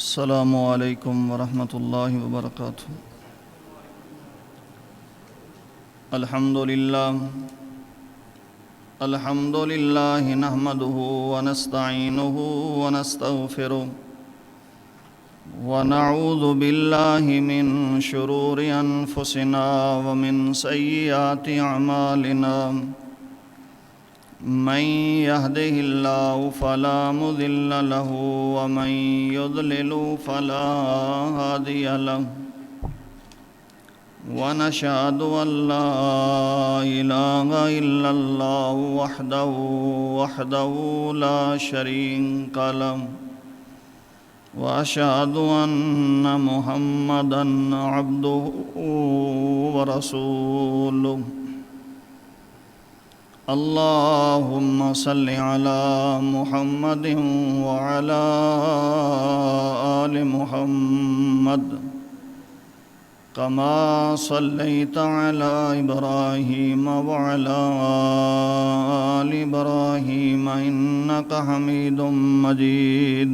السلام علیکم ورحمۃ اللہ وبرکاتہ۔ الحمد للہ نحمده ونستعینه ونستغفره ونعوذ باللہ من شرور انفسنا ومن سیئات اعمالنا، من يهده الله فلا مضل له ومن يضلل فلا هادي له، ونشهد أن لا إله إلا الله وحده لا شريك له، وأشهد أن محمدًا عبده ورسوله۔ اللهم صل على محمد وعلى آل محمد كما صليت على إبراهيم وعلى آل إبراهيم إنك حميد مجيد۔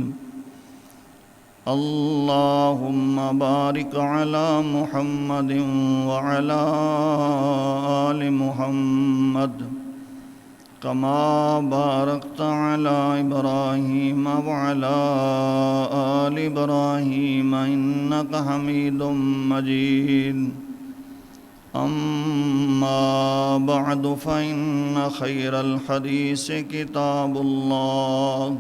اللهم بارك على محمد وعلى آل محمد كما باركت على إبراهيم وعلى آل إبراهيم إنك حميد مجيد۔ أما بعد فإن خير الحديث كتاب الله،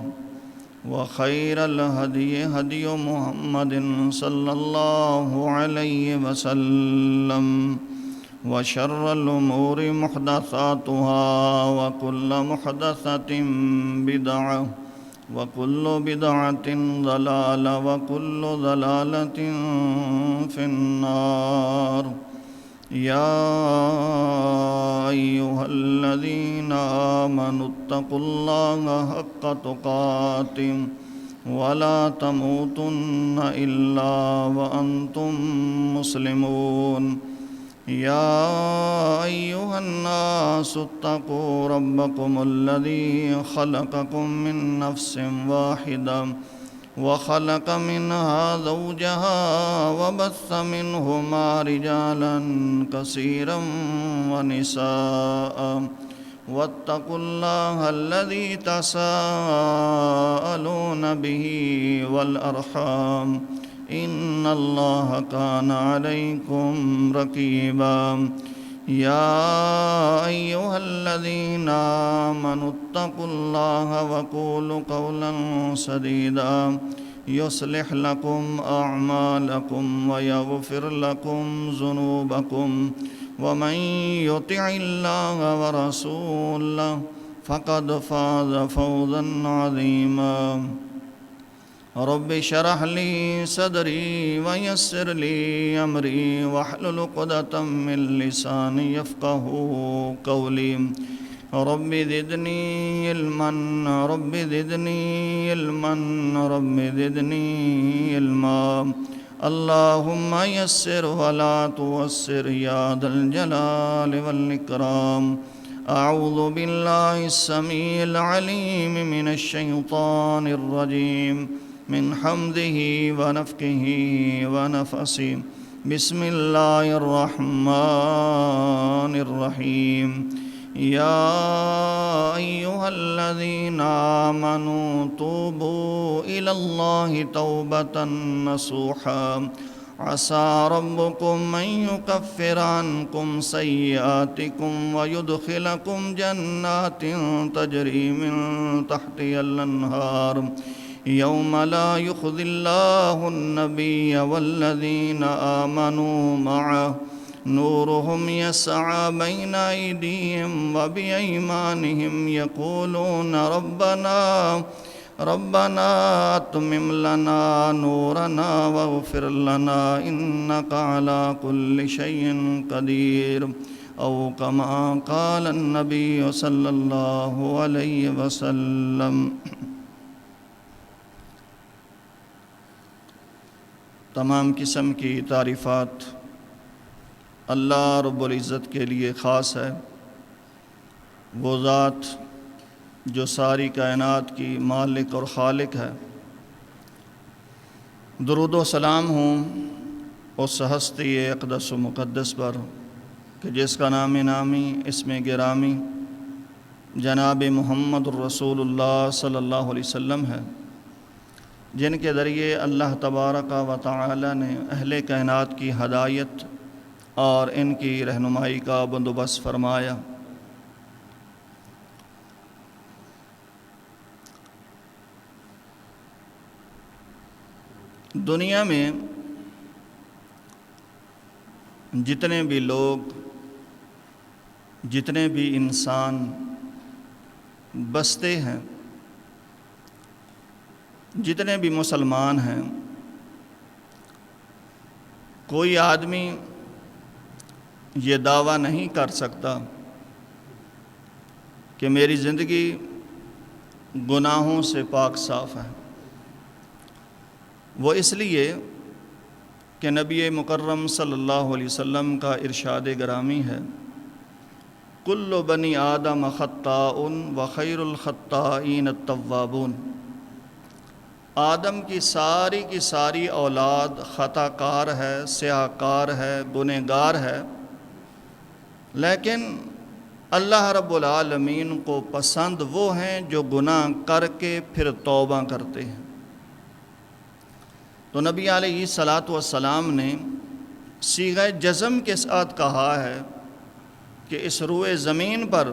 وخير الهدي هدي محمد صلى الله عليه وسلم، وشر الأمور محدثاتها، وكل محدثة بدعة، وكل بدعة ضلالة، وكل ضلالة في النار۔ يا أيها الذين آمنوا اتقوا الله حق تقاته ولا تموتن إلا وأنتم مسلمون۔ يا أيها الناس اتقوا ربكم الذي خلقكم من نفس واحدة، وخلق منها زوجها، وبث منهما رجالا كثيرا ونساء، واتقوا الله الذي تساءلون به والأرحام، إن الله كان عليكم رقيبا۔ يا أيها الذين آمنوا اتقوا الله وقولوا قولا سديدا يصلح لكم أعمالكم ويغفر لكم ذنوبكم، ومن يطع الله ورسوله فقد فاز فوزا عظيما۔ رب اشرح لي صدري ويسر لي أمري واحلل عقدة من لساني يفقهوا قولي۔ رب زدني علما، رب زدني علما، رب زدني علما۔ اللهم يسر ولا تعسر يا ذا الجلال والإكرام۔ أعوذ بالله السميع العليم من الشيطان الرجيم، من حمده ونفخه ونفثه۔ بسم الله الرحمن الرحيم۔ يا أيها الذين آمنوا توبوا إلى الله توبة نصوحا، عسى ربكم أن يكفر عنكم سيئاتكم ويدخلكم جنات تجري من تحتها الأنهار، يوم لا يخزي الله النبي والذين آمنوا معه، نورهم يسعى بين أيديهم وبأيمانهم، يقولون ربنا أتمم لنا نورنا واغفر لنا إنك على كل شيء قدير، أو كما قال النبي صلى الله عليه وسلم۔ تمام قسم کی تعریفات اللہ رب العزت کے لیے خاص ہے۔ وہ ذات جو ساری کائنات کی مالک اور خالق ہے، درود و سلام ہوں اس ہستی اقدس و مقدس پر کہ جس کا نام نامی اسم گرامی جناب محمد الرسول اللہ صلی اللہ علیہ وسلم ہے، جن کے ذریعے اللہ تبارک و تعالی نے اہل کائنات کی ہدایت اور ان کی رہنمائی کا بندوبست فرمایا۔ دنیا میں جتنے بھی لوگ، جتنے بھی انسان بستے ہیں، جتنے بھی مسلمان ہیں، کوئی آدمی یہ دعویٰ نہیں کر سکتا کہ میری زندگی گناہوں سے پاک صاف ہے۔ وہ اس لیے کہ نبی مکرم صلی اللہ علیہ وسلم کا ارشاد گرامی ہے، کل بنی آدم خطاء وخیر الخطائین التوابون۔ آدم کی ساری اولاد خطا کار ہے، سیاہ کار ہے، گنہگار ہے، لیکن اللہ رب العالمین کو پسند وہ ہیں جو گناہ کر کے پھر توبہ کرتے ہیں۔ تو نبی علیہ الصلاۃ والسلام نے صیغہ جزم کے ساتھ کہا ہے کہ اس روئے زمین پر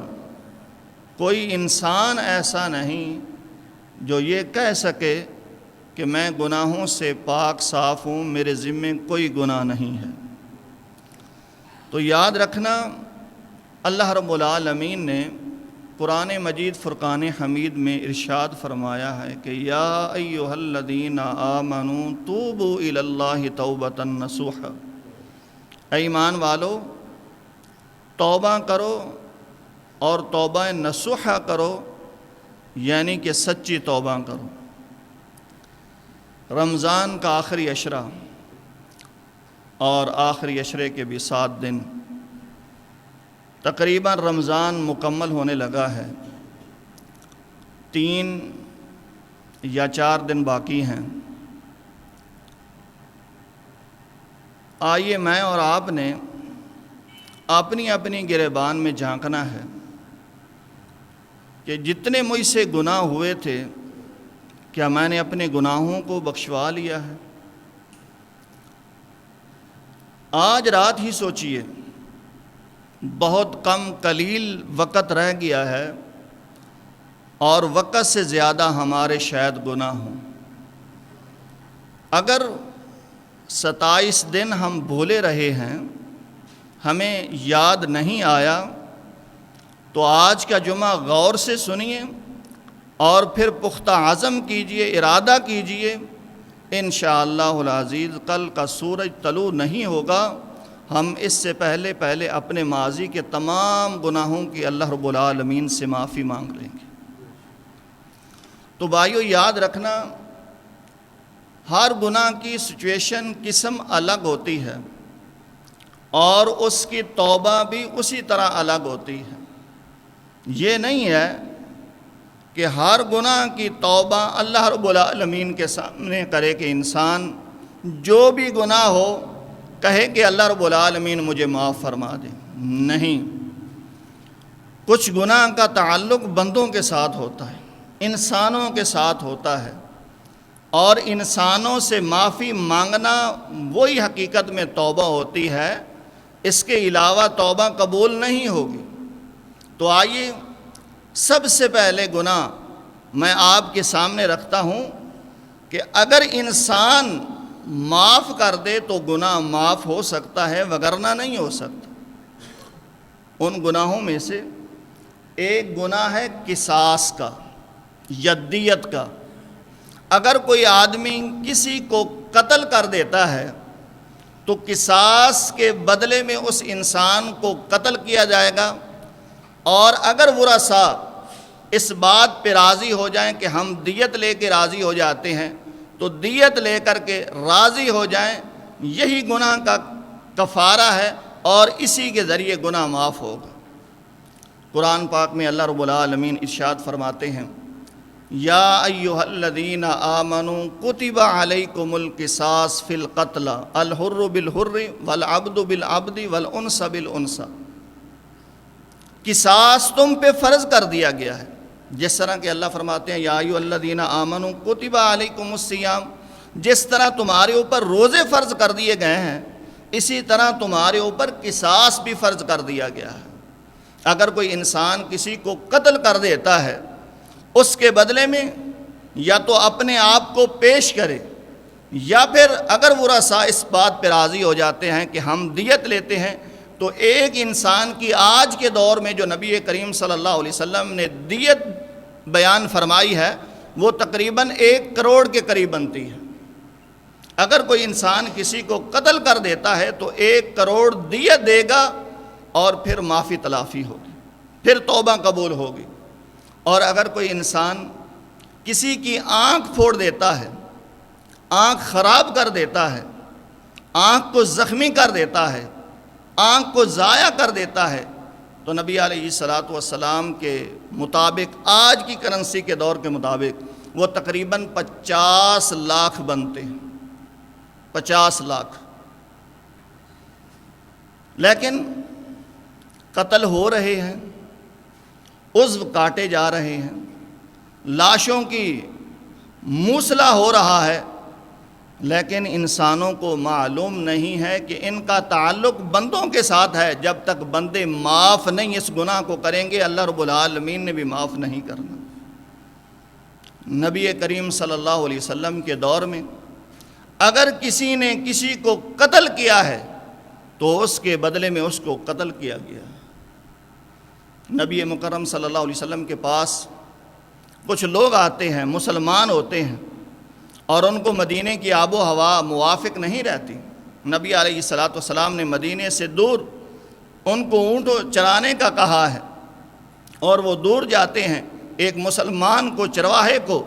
کوئی انسان ایسا نہیں جو یہ کہہ سکے کہ میں گناہوں سے پاک صاف ہوں، میرے ذمے کوئی گناہ نہیں ہے۔ تو یاد رکھنا، اللہ رب العالمین نے قرآن مجید فرقان حمید میں ارشاد فرمایا ہے کہ یا ایھا الذین آمنوا توبوا الی اللہ توبۃ نصوحا۔ اے ایمان والو، توبہ کرو اور توبہ نصوحا کرو، یعنی کہ سچی توبہ کرو۔ رمضان کا آخری عشرہ اور آخری عشرے کے بھی 7 دن، تقریباً رمضان مکمل ہونے لگا ہے، 3 یا 4 دن باقی ہیں۔ آئیے میں اور آپ نے اپنی اپنی گریبان میں جھانکنا ہے کہ جتنے مجھ سے گناہ ہوئے تھے، کیا میں نے اپنے گناہوں کو بخشوا لیا ہے؟ آج رات ہی سوچئے، بہت کم قلیل وقت رہ گیا ہے اور وقت سے زیادہ ہمارے شاید گناہ ہوں۔ اگر 27 دن ہم بھولے رہے ہیں، ہمیں یاد نہیں آیا، تو آج کا جمعہ غور سے سنیے اور پھر پختہ عزم کیجئے، ارادہ کیجئے، انشاءاللہ العزیز کل کا سورج طلوع نہیں ہوگا، ہم اس سے پہلے اپنے ماضی کے تمام گناہوں کی اللہ رب العالمین سے معافی مانگ لیں گے۔ تو بھائیو، یاد رکھنا، ہر گناہ کی سچویشن قسم الگ ہوتی ہے اور اس کی توبہ بھی اسی طرح الگ ہوتی ہے۔ یہ نہیں ہے کہ ہر گناہ کی توبہ اللہ رب العالمین کے سامنے کرے کہ انسان جو بھی گناہ ہو کہے کہ اللہ رب العالمین مجھے معاف فرما دے۔ نہیں، کچھ گناہ کا تعلق بندوں کے ساتھ ہوتا ہے، انسانوں کے ساتھ ہوتا ہے، اور انسانوں سے معافی مانگنا وہی حقیقت میں توبہ ہوتی ہے، اس کے علاوہ توبہ قبول نہیں ہوگی۔ تو آئیے، سب سے پہلے گناہ میں آپ کے سامنے رکھتا ہوں کہ اگر انسان معاف کر دے تو گناہ معاف ہو سکتا ہے، وگرنہ نہیں ہو سکتا۔ ان گناہوں میں سے ایک گناہ ہے قصاص کا یا دیت کا۔ اگر کوئی آدمی کسی کو قتل کر دیتا ہے تو قصاص کے بدلے میں اس انسان کو قتل کیا جائے گا، اور اگر ورثاء اس بات پہ راضی ہو جائیں کہ ہم دیت لے کے راضی ہو جاتے ہیں، تو دیت لے کر کے راضی ہو جائیں، یہی گناہ کا کفارہ ہے اور اسی کے ذریعے گناہ معاف ہوگا۔ قرآن پاک میں اللہ رب العالمین ارشاد فرماتے ہیں یا ایھا الذین آمنوا کتب علیکم القصاص فی القتل الحر بالحر والعبد بالعبد والانثى بالانثى، قصاص تم پہ فرض کر دیا گیا ہے، جس طرح کہ اللہ فرماتے ہیں یا ایھا الذین آمنوا کتب علیکم الصیام، جس طرح تمہارے اوپر روزے فرض کر دیے گئے ہیں اسی طرح تمہارے اوپر قصاص بھی فرض کر دیا گیا ہے۔ اگر کوئی انسان کسی کو قتل کر دیتا ہے اس کے بدلے میں یا تو اپنے آپ کو پیش کرے، یا پھر اگر ورثاء اس بات پہ راضی ہو جاتے ہیں کہ ہم دیت لیتے ہیں، تو ایک انسان کی آج کے دور میں جو نبی کریم صلی اللہ علیہ وسلم نے دیت بیان فرمائی ہے وہ تقریباً 1 کروڑ کے قریب بنتی ہے۔ اگر کوئی انسان کسی کو قتل کر دیتا ہے تو 1 کروڑ دیت دے گا اور پھر معافی تلافی ہوگی، پھر توبہ قبول ہوگی۔ اور اگر کوئی انسان کسی کی آنکھ پھوڑ دیتا ہے، آنکھ خراب کر دیتا ہے، آنکھ کو زخمی کر دیتا ہے، آنکھ کو ضائع کر دیتا ہے، تو نبی علیہ الصلوۃ والسلام کے مطابق، آج کی کرنسی کے دور کے مطابق، وہ تقریباً 50 لاکھ بنتے ہیں، 50 لاکھ۔ لیکن قتل ہو رہے ہیں، عضو کاٹے جا رہے ہیں، لاشوں کی موصلہ ہو رہا ہے، لیکن انسانوں کو معلوم نہیں ہے کہ ان کا تعلق بندوں کے ساتھ ہے۔ جب تک بندے معاف نہیں اس گناہ کو کریں گے اللہ رب العالمین نے بھی معاف نہیں کرنا۔ نبی کریم صلی اللہ علیہ وسلم کے دور میں اگر کسی نے کسی کو قتل کیا ہے تو اس کے بدلے میں اس کو قتل کیا گیا۔ نبی مکرم صلی اللہ علیہ وسلم کے پاس کچھ لوگ آتے ہیں، مسلمان ہوتے ہیں، اور ان کو مدینے کی آب و ہوا موافق نہیں رہتی۔ نبی علیہ الصلوۃ والسلام نے مدینے سے دور ان کو اونٹ چرانے کا کہا ہے، اور وہ دور جاتے ہیں، ایک مسلمان کو، چرواہے کو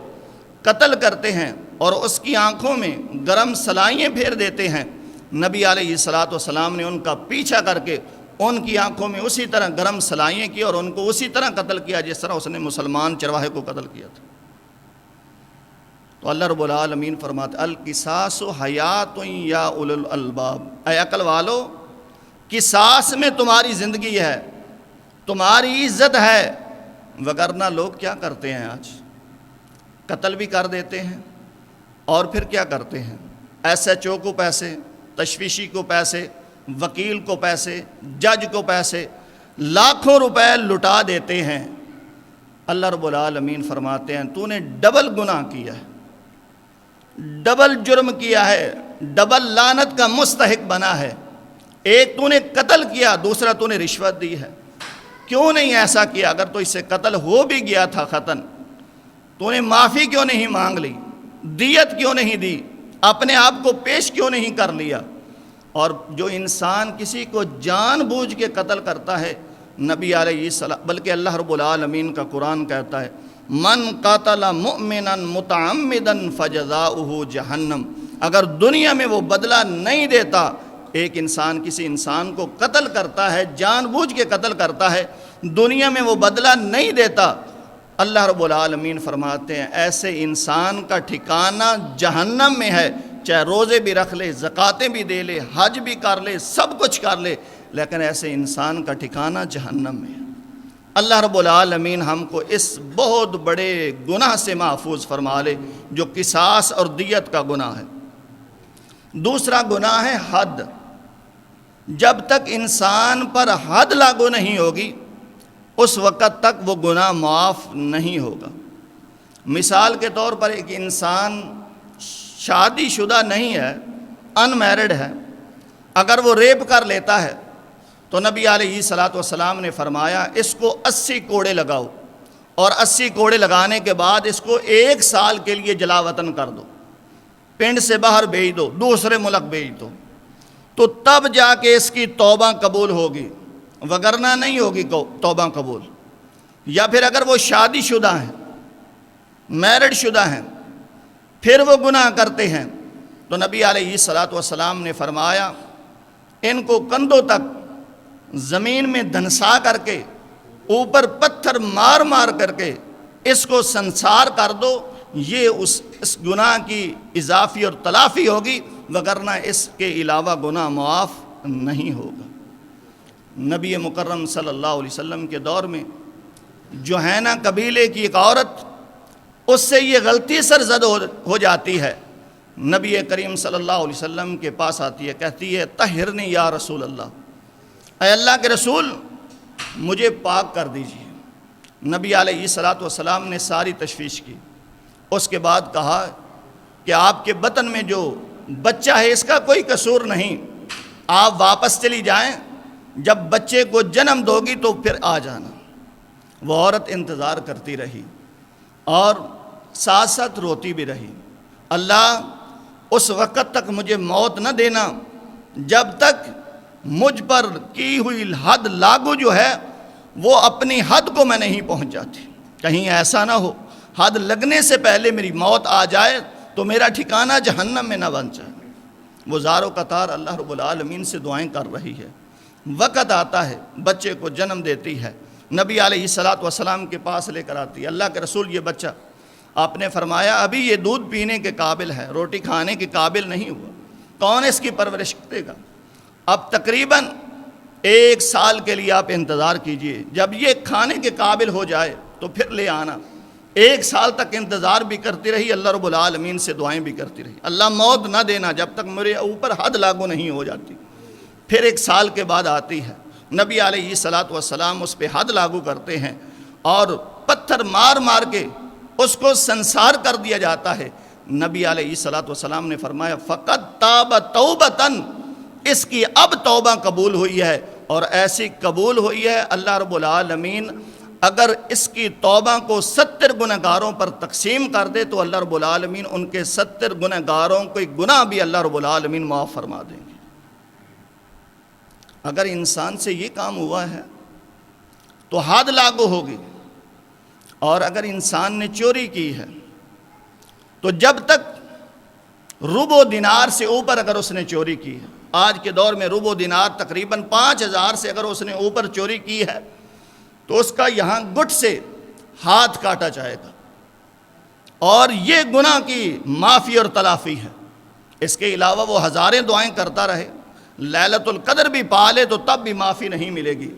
قتل کرتے ہیں اور اس کی آنکھوں میں گرم سلائیاں پھیر دیتے ہیں۔ نبی علیہ الصلوۃ والسلام نے ان کا پیچھا کر کے ان کی آنکھوں میں اسی طرح گرم سلائیاں کی اور ان کو اسی طرح قتل کیا جس طرح اس نے مسلمان چرواہے کو قتل کیا تھا۔ تو اللہ رب العالمین فرماتے القصاص حیات یا اولو الالباب، اے عقل والو، قصاص میں تمہاری زندگی ہے، تمہاری عزت ہے۔ وگرنہ لوگ کیا کرتے ہیں آج؟ قتل بھی کر دیتے ہیں اور پھر کیا کرتے ہیں؟ ایس ایچ او کو پیسے، تشویشی کو پیسے، وکیل کو پیسے، جج کو پیسے، لاکھوں روپے لٹا دیتے ہیں۔ اللہ رب العالمین فرماتے ہیں تو نے ڈبل گناہ کیا ہے، ڈبل جرم کیا ہے، ڈبل لعنت کا مستحق بنا ہے۔ ایک تو نے قتل کیا، دوسرا تو نے رشوت دی ہے۔ کیوں نہیں ایسا کیا؟ اگر تو اس سے قتل ہو بھی گیا تھا ختم، تو نے معافی کیوں نہیں مانگ لی؟ دیت کیوں نہیں دی؟ اپنے آپ کو پیش کیوں نہیں کر لیا؟ اور جو انسان کسی کو جان بوجھ کے قتل کرتا ہے، نبی علیہ السلام بلکہ اللہ رب العالمین کا قرآن کہتا ہے من قاتل مؤمنا متعمدا فجزاؤہ جہنم، اگر دنیا میں وہ بدلہ نہیں دیتا، ایک انسان کسی انسان کو قتل کرتا ہے، جان بوجھ کے قتل کرتا ہے، دنیا میں وہ بدلہ نہیں دیتا، اللہ رب العالمین فرماتے ہیں ایسے انسان کا ٹھکانہ جہنم میں ہے۔ چاہے روزے بھی رکھ لے، زکاتیں بھی دے لے، حج بھی کر لے، سب کچھ کر لے، لیکن ایسے انسان کا ٹھکانہ جہنم میں ہے۔ اللہ رب العالمین ہم کو اس بہت بڑے گناہ سے محفوظ فرما لے جو قصاص اور دیت کا گناہ ہے۔ دوسرا گناہ ہے حد۔ جب تک انسان پر حد لاگو نہیں ہوگی اس وقت تک وہ گناہ معاف نہیں ہوگا۔ مثال کے طور پر ایک انسان شادی شدہ نہیں ہے، ان میرڈ ہے، اگر وہ ریپ کر لیتا ہے تو نبی علیہ الصلوۃ والسلام نے فرمایا اس کو 80 کوڑے لگاؤ، اور 80 کوڑے لگانے کے بعد اس کو 1 سال کے لیے جلا وطن کر دو، پنڈ سے باہر بھیج دو، دوسرے ملک بھیج دو، تو تب جا کے اس کی توبہ قبول ہوگی، وگرنہ نہیں ہوگی توبہ قبول۔ یا پھر اگر وہ شادی شدہ ہیں، میرڈ شدہ ہیں، پھر وہ گناہ کرتے ہیں تو نبی علیہ الصلوۃ والسلام نے فرمایا ان کو کندھوں تک زمین میں دھنسا کر کے، اوپر پتھر مار مار کر کے اس کو سنسار کر دو، یہ اس گناہ کی اضافی اور تلافی ہوگی، وگرنہ اس کے علاوہ گناہ معاف نہیں ہوگا۔ نبی مکرم صلی اللہ علیہ وسلم کے دور میں جوہینہ قبیلے کی ایک عورت، اس سے یہ غلطی سرزد ہو جاتی ہے، نبی کریم صلی اللہ علیہ وسلم کے پاس آتی ہے، کہتی ہے طہرنی یا رسول اللہ، اے اللہ کے رسول مجھے پاک کر دیجیے۔ نبی علیہ الصلوۃ والسلام نے ساری تشویش کی، اس کے بعد کہا کہ آپ کے بطن میں جو بچہ ہے اس کا کوئی قصور نہیں، آپ واپس چلی جائیں، جب بچے کو جنم دو گی تو پھر آ جانا۔ وہ عورت انتظار کرتی رہی اور ساتھ ساتھ روتی بھی رہی، اللہ اس وقت تک مجھے موت نہ دینا جب تک مجھ پر کی ہوئی حد لاگو جو ہے وہ اپنی حد کو میں نہیں پہنچ جاتی، کہیں ایسا نہ ہو حد لگنے سے پہلے میری موت آ جائے تو میرا ٹھکانہ جہنم میں نہ بن جائے۔ وہ زار و قطار اللہ رب العالمین سے دعائیں کر رہی ہے، وقت آتا ہے بچے کو جنم دیتی ہے، نبی علیہ الصلوۃ والسلام کے پاس لے کر آتی ہے، اللہ کے رسول یہ بچہ آپ نے فرمایا ابھی یہ دودھ پینے کے قابل ہے، روٹی کھانے کے قابل نہیں ہوا، کون اس کی پرورش کرے گا؟ اب تقریباً 1 سال کے لیے آپ انتظار کیجئے، جب یہ کھانے کے قابل ہو جائے تو پھر لے آنا۔ 1 سال تک انتظار بھی کرتی رہی، اللہ رب العالمین سے دعائیں بھی کرتی رہی، اللہ موت نہ دینا جب تک میرے اوپر حد لاگو نہیں ہو جاتی۔ پھر 1 سال کے بعد آتی ہے، نبی علیہ الصلوۃ والسلام اس پہ حد لاگو کرتے ہیں اور پتھر مار مار کے اس کو سنسار کر دیا جاتا ہے۔ نبی علیہ الصلوۃ والسلام نے فرمایا فقط تاب توبتن، اس کی اب توبہ قبول ہوئی ہے، اور ایسی قبول ہوئی ہے اللہ رب العالمین اگر اس کی توبہ کو 70 گنہگاروں پر تقسیم کر دے تو اللہ رب العالمین ان کے 70 گنہگاروں کو گناہ بھی اللہ رب العالمین معاف فرما دیں گے۔ اگر انسان سے یہ کام ہوا ہے تو حد لاگو ہوگی، اور اگر انسان نے چوری کی ہے تو جب تک ربع دینار سے اوپر اگر اس نے چوری کی ہے، آج کے دور میں ربع دینار تقریباً 5000 سے اگر اس نے اوپر چوری کی ہے تو اس کا یہاں گٹ سے ہاتھ کاٹا جائے گا، اور یہ گناہ کی معافی اور تلافی ہے۔ اس کے علاوہ وہ ہزاریں دعائیں کرتا رہے، لیلۃ القدر بھی پا لے تو تب بھی معافی نہیں ملے گی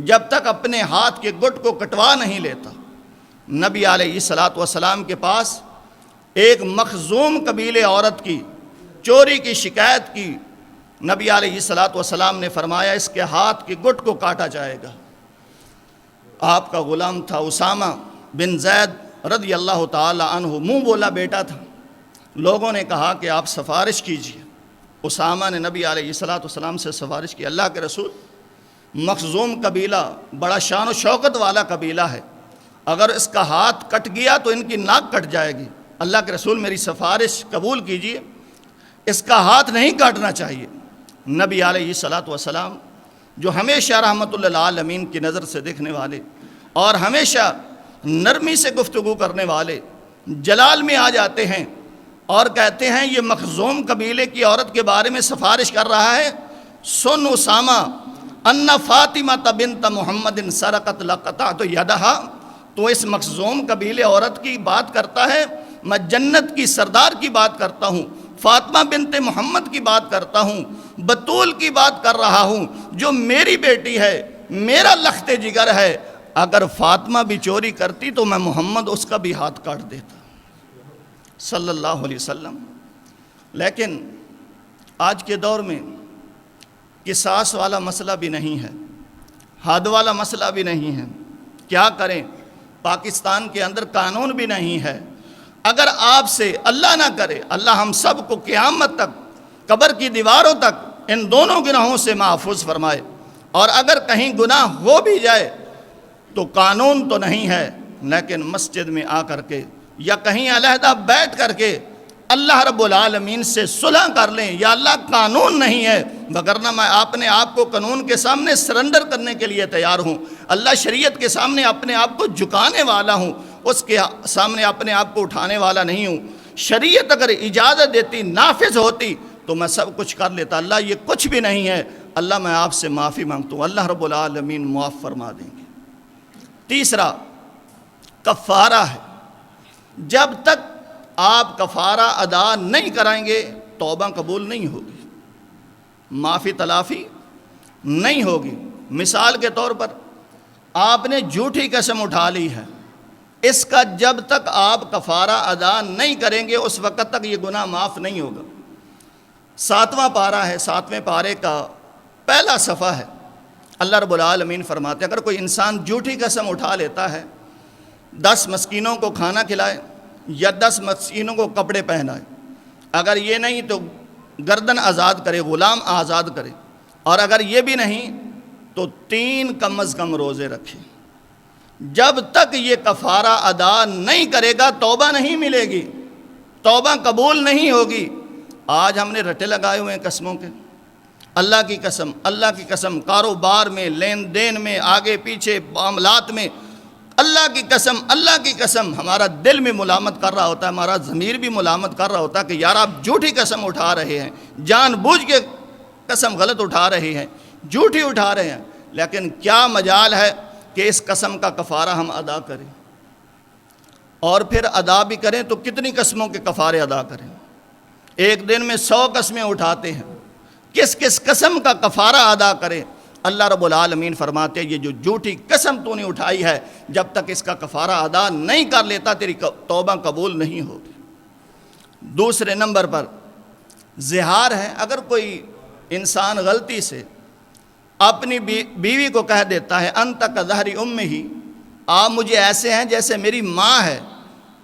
جب تک اپنے ہاتھ کے گٹ کو کٹوا نہیں لیتا۔ نبی علیہ الصلوۃ والسلام کے پاس ایک مخزوم قبیلے عورت کی چوری کی شکایت کی، نبی علیہ الصلوۃ والسلام نے فرمایا اس کے ہاتھ کے گٹ کو کاٹا جائے گا۔ آپ کا غلام تھا اسامہ بن زید رضی اللہ تعالی عنہ، منہ بولا بیٹا تھا، لوگوں نے کہا کہ آپ سفارش کیجئے۔ اسامہ نے نبی علیہ الصلوۃ والسلام سے سفارش کی، اللہ کے رسول مخزوم قبیلہ بڑا شان و شوکت والا قبیلہ ہے، اگر اس کا ہاتھ کٹ گیا تو ان کی ناک کٹ جائے گی، اللہ کے رسول میری سفارش قبول کیجئے، اس کا ہاتھ نہیں کاٹنا چاہیے۔ نبی علیہ الصلوۃ والسلام جو ہمیشہ رحمت للعالمین کی نظر سے دیکھنے والے اور ہمیشہ نرمی سے گفتگو کرنے والے، جلال میں آ جاتے ہیں اور کہتے ہیں یہ مخزوم قبیلے کی عورت کے بارے میں سفارش کر رہا ہے، سن اسامہ ان فاطمہ بنت محمد سرقت لقطعت یدہا، تو اس مخزوم قبیلے عورت کی بات کرتا ہے، میں جنت کی سردار کی بات کرتا ہوں، فاطمہ بنت محمد کی بات کرتا ہوں، بطول کی بات کر رہا ہوں جو میری بیٹی ہے، میرا لخت جگر ہے، اگر فاطمہ بھی چوری کرتی تو میں محمد اس کا بھی ہاتھ کاٹ دیتا صلی اللہ علیہ وسلم۔ لیکن آج کے دور میں قصاص والا مسئلہ بھی نہیں ہے، حد والا مسئلہ بھی نہیں ہے، کیا کریں؟ پاکستان کے اندر قانون بھی نہیں ہے۔ اگر آپ سے اللہ نہ کرے، اللہ ہم سب کو قیامت تک قبر کی دیواروں تک ان دونوں گناہوں سے محفوظ فرمائے، اور اگر کہیں گناہ ہو بھی جائے تو قانون تو نہیں ہے، لیکن مسجد میں آ کر کے یا کہیں علیحدہ بیٹھ کر کے اللہ رب العالمین سے صلح کر لیں، یا اللہ قانون نہیں ہے، وگرنہ میں اپنے آپ کو قانون کے سامنے سرنڈر کرنے کے لیے تیار ہوں، اللہ شریعت کے سامنے اپنے آپ کو جھکانے والا ہوں، اس کے سامنے اپنے آپ کو اٹھانے والا نہیں ہوں۔ شریعت اگر اجازت دیتی، نافذ ہوتی تو میں سب کچھ کر لیتا، اللہ یہ کچھ بھی نہیں ہے، اللہ میں آپ سے معافی مانگتا ہوں، اللہ رب العالمین معاف فرما دیں گے۔ تیسرا، کفارہ ہے. جب تک آپ کفارہ ادا نہیں کرائیں گے توبہ قبول نہیں ہوگی، معافی تلافی نہیں ہوگی. مثال کے طور پر آپ نے جھوٹی قسم اٹھا لی ہے، اس کا جب تک آپ کفارہ ادا نہیں کریں گے اس وقت تک یہ گناہ معاف نہیں ہوگا. 7واں پارہ ہے، 7ویں پارے کا پہلا صفحہ ہے. اللہ رب العالمین فرماتے ہیں اگر کوئی انسان جھوٹی قسم اٹھا لیتا ہے 10 مسکینوں کو کھانا کھلائے یا 10 مسکینوں کو کپڑے پہنائے، اگر یہ نہیں تو گردن آزاد کرے، غلام آزاد کرے، اور اگر یہ بھی نہیں تو 3 کم از کم روزے رکھے. جب تک یہ کفارہ ادا نہیں کرے گا توبہ نہیں ملے گی، توبہ قبول نہیں ہوگی. آج ہم نے رٹے لگائے ہوئے ہیں قسموں کے، اللہ کی قسم، اللہ کی قسم، کاروبار میں، لین دین میں، آگے پیچھے معاملات میں، اللہ کی قسم، اللہ کی قسم. ہمارا دل میں ملامت کر رہا ہوتا ہے، ہمارا ضمیر بھی ملامت کر رہا ہوتا ہے کہ یار آپ جھوٹی قسم اٹھا رہے ہیں، جان بوجھ کے قسم غلط اٹھا رہے ہیں، جھوٹی اٹھا رہے ہیں. لیکن کیا مجال ہے کہ اس قسم کا کفارہ ہم ادا کریں، اور پھر ادا بھی کریں تو کتنی قسموں کے کفارے ادا کریں. ایک دن میں 100 قسمیں اٹھاتے ہیں، کس کس قسم کا کفارہ ادا کریں. اللہ رب العالمین فرماتے ہیں یہ جو جھوٹی قسم تو نے اٹھائی ہے جب تک اس کا کفارہ ادا نہیں کر لیتا تیری توبہ قبول نہیں ہوگی. دوسرے نمبر پر زہار ہے. اگر کوئی انسان غلطی سے اپنی بیوی کو کہہ دیتا ہے انت کظہر امہ، آپ مجھے ایسے ہیں جیسے میری ماں ہے،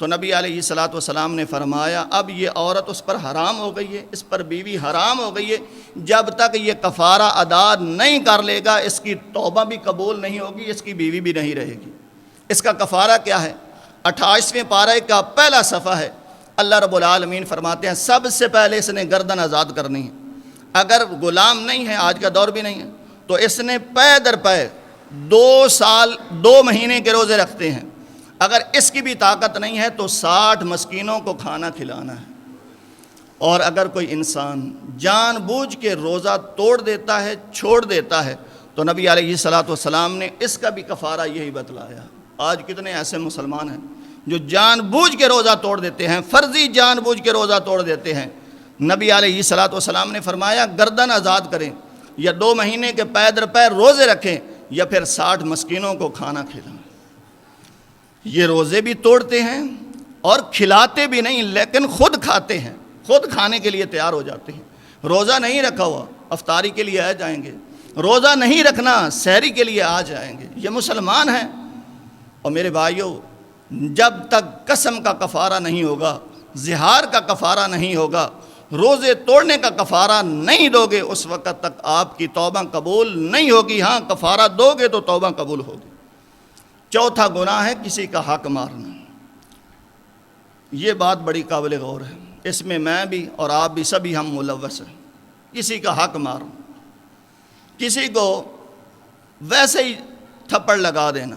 تو نبی علیہ الصلوۃ والسلام نے فرمایا اب یہ عورت اس پر حرام ہو گئی ہے، اس پر بیوی حرام ہو گئی ہے. جب تک یہ کفارہ ادا نہیں کر لے گا اس کی توبہ بھی قبول نہیں ہوگی، اس کی بیوی بھی نہیں رہے گی. اس کا کفارہ کیا ہے؟ 28ویں پارے کا پہلا صفحہ ہے. اللہ رب العالمین فرماتے ہیں سب سے پہلے اس نے گردن آزاد کرنی ہے. اگر غلام نہیں ہے، آج کا دور بھی نہیں ہے، تو اس نے پے در پے 2 سال 2 مہینے کے روزے رکھتے ہیں. اگر اس کی بھی طاقت نہیں ہے تو 60 مسکینوں کو کھانا کھلانا ہے. اور اگر کوئی انسان جان بوجھ کے روزہ توڑ دیتا ہے، چھوڑ دیتا ہے، تو نبی علیہ الصلوۃ والسلام نے اس کا بھی کفارہ یہی بتلایا. آج کتنے ایسے مسلمان ہیں جو جان بوجھ کے روزہ توڑ دیتے ہیں، فرضی جان بوجھ کے روزہ توڑ دیتے ہیں. نبی علیہ الصلوۃ والسلام نے فرمایا گردن آزاد کریں، یا 2 مہینے کے پے در پے روزے رکھیں، یا پھر 60 مسکینوں کو کھانا کھلائیں. یہ روزے بھی توڑتے ہیں اور کھلاتے بھی نہیں، لیکن خود کھاتے ہیں، خود کھانے کے لیے تیار ہو جاتے ہیں. روزہ نہیں رکھا ہوا افطاری کے لیے آ جائیں گے، روزہ نہیں رکھنا سحری کے لیے آ جائیں گے. یہ مسلمان ہیں. اور میرے بھائیوں، جب تک قسم کا کفارہ نہیں ہوگا، زہار کا کفارہ نہیں ہوگا، روزے توڑنے کا کفارہ نہیں دو گے، اس وقت تک آپ کی توبہ قبول نہیں ہوگی. ہاں کفارہ دو گے تو توبہ قبول ہوگی. چوتھا گناہ ہے کسی کا حق مارنا. یہ بات بڑی قابل غور ہے، اس میں میں بھی اور آپ بھی سبھی ہم ملوث ہیں. کسی کا حق مارنا، کسی کو ویسے ہی تھپڑ لگا دینا.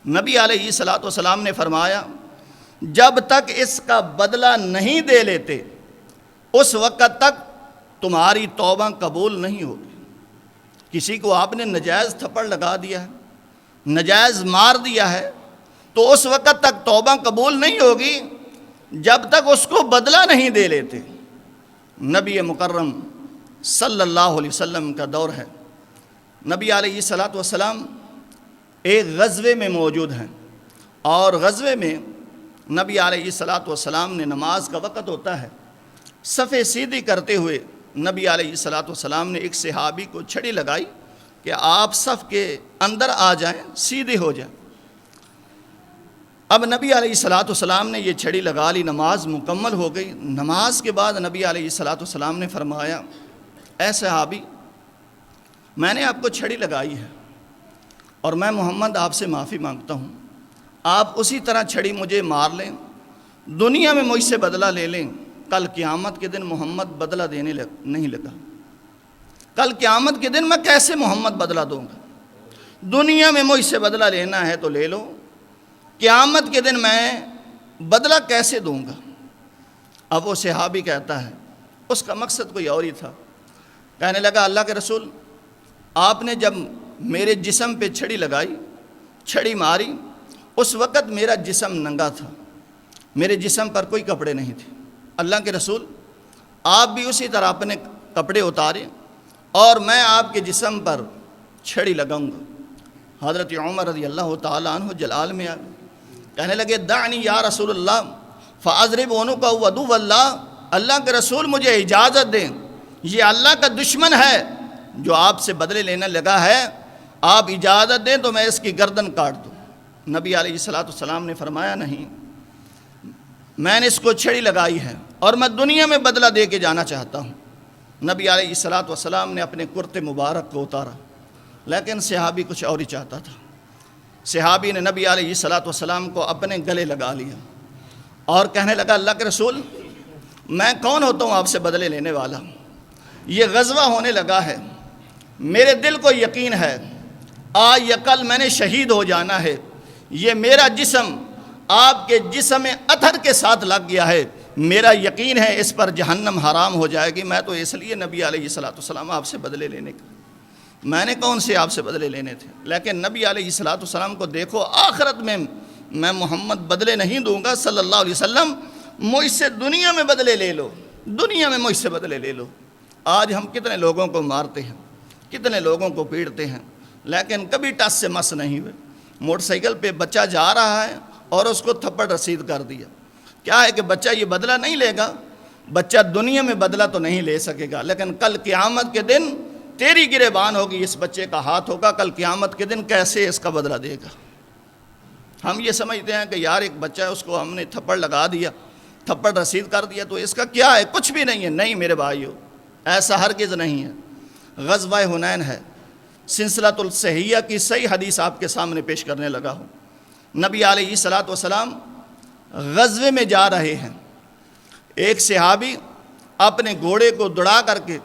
نبی علیہ الصلوۃ والسلام نے فرمایا جب تک اس کا بدلہ نہیں دے لیتے اس وقت تک تمہاری توبہ قبول نہیں ہوگی. کسی کو آپ نے نجائز تھپڑ لگا دیا ہے، نجائز مار دیا ہے، تو اس وقت تک توبہ قبول نہیں ہوگی جب تک اس کو بدلہ نہیں دے لیتے. نبی مکرم صلی اللہ علیہ وسلم کا دور ہے. نبی علیہ الصلوۃ والسلام ایک غزوے میں موجود ہیں، اور غزوے میں نبی علیہ الصلوۃ والسلام نے نماز کا وقت ہوتا ہے، صفیں سیدھی کرتے ہوئے نبی علیہ الصلوۃ والسلام نے ایک صحابی کو چھڑی لگائی کہ آپ صف کے اندر آ جائیں، سیدھے ہو جائیں. اب نبی علیہ الصلوۃ والسلام نے یہ چھڑی لگا لی، نماز مکمل ہو گئی. نماز کے بعد نبی علیہ الصلوۃ والسلام نے فرمایا اے صحابی، میں نے آپ کو چھڑی لگائی ہے اور میں محمد آپ سے معافی مانگتا ہوں، آپ اسی طرح چھڑی مجھے مار لیں، دنیا میں مجھ سے بدلہ لے لیں، کل قیامت کے دن محمد بدلہ دینے نہیں لگا. کل قیامت کے دن میں کیسے محمد بدلہ دوں گا؟ دنیا میں مجھ سے بدلہ لینا ہے تو لے لو، قیامت کے دن میں بدلہ کیسے دوں گا؟ اب وہ صحابی کہتا ہے اس کا مقصد کوئی اور ہی تھا. کہنے لگا اللہ کے رسول، آپ نے جب میرے جسم پہ چھڑی لگائی، چھڑی ماری، اس وقت میرا جسم ننگا تھا، میرے جسم پر کوئی کپڑے نہیں تھے۔ اللہ کے رسول آپ بھی اسی طرح اپنے کپڑے اتاریں اور میں آپ کے جسم پر چھڑی لگاؤں گا۔ حضرت عمر رضی اللہ تعالیٰ عنہ جلال میں آ کہنے لگے دعنی یا رسول اللہ فاضرب عنق عدو اللہ، اللہ کے رسول مجھے اجازت دیں، یہ اللہ کا دشمن ہے جو آپ سے بدلے لینے لگا ہے، آپ اجازت دیں تو میں اس کی گردن کاٹ دوں۔ نبی علیہ الصلوۃ والسلام نے فرمایا نہیں، میں نے اس کو چھڑی لگائی ہے اور میں دنیا میں بدلہ دے کے جانا چاہتا ہوں۔ نبی علیہ الصلوۃ والسلام نے اپنے کرتے مبارک کو اتارا، لیکن صحابی کچھ اور ہی چاہتا تھا۔ صحابی نے نبی علیہ الصلوۃ والسلام کو اپنے گلے لگا لیا اور کہنے لگا اللہ کے رسول میں کون ہوتا ہوں آپ سے بدلے لینے والا؟ یہ غزوہ ہونے لگا ہے، میرے دل کو یقین ہے آج یا کل میں نے شہید ہو جانا ہے، یہ میرا جسم آپ کے جسم اطہر کے ساتھ لگ گیا ہے، میرا یقین ہے اس پر جہنم حرام ہو جائے گی، میں تو اس لیے نبی علیہ الصلوۃ والسلام آپ سے بدلے لینے کا، میں نے کون سے آپ سے بدلے لینے تھے؟ لیکن نبی علیہ الصلوۃ والسلام کو دیکھو، آخرت میں محمد بدلے نہیں دوں گا صلی اللہ علیہ وسلم، مجھ سے دنیا میں بدلے لے لو، دنیا میں مجھ سے بدلے لے لو۔ آج ہم کتنے لوگوں کو مارتے ہیں، کتنے لوگوں کو پیٹتے ہیں، لیکن کبھی ٹس سے مس نہیں ہوئے۔ موٹر سائیکل پہ بچہ جا رہا ہے اور اس کو تھپڑ رسید کر دیا، کیا ہے کہ بچہ یہ بدلہ نہیں لے گا، بچہ دنیا میں بدلہ تو نہیں لے سکے گا، لیکن کل قیامت کے دن تیری گریبان ہوگی، اس بچے کا ہاتھ ہوگا، کل قیامت کے دن کیسے اس کا بدلہ دے گا۔ ہم یہ سمجھتے ہیں کہ یار ایک بچہ ہے، اس کو ہم نے تھپڑ لگا دیا، تھپڑ رسید کر دیا تو اس کا کیا ہے، کچھ بھی نہیں ہے۔ نہیں میرے بھائیو، ایسا ہرگز نہیں ہے۔ غزوہ حنین ہے، سلسلۃ الصحیحہ کی صحیح حدیث آپ کے سامنے پیش کرنے لگا ہوں۔ نبی علیہ الصلوۃ والسلام غزوے میں جا رہے ہیں، ایک صحابی اپنے گھوڑے کو دوڑا کر کے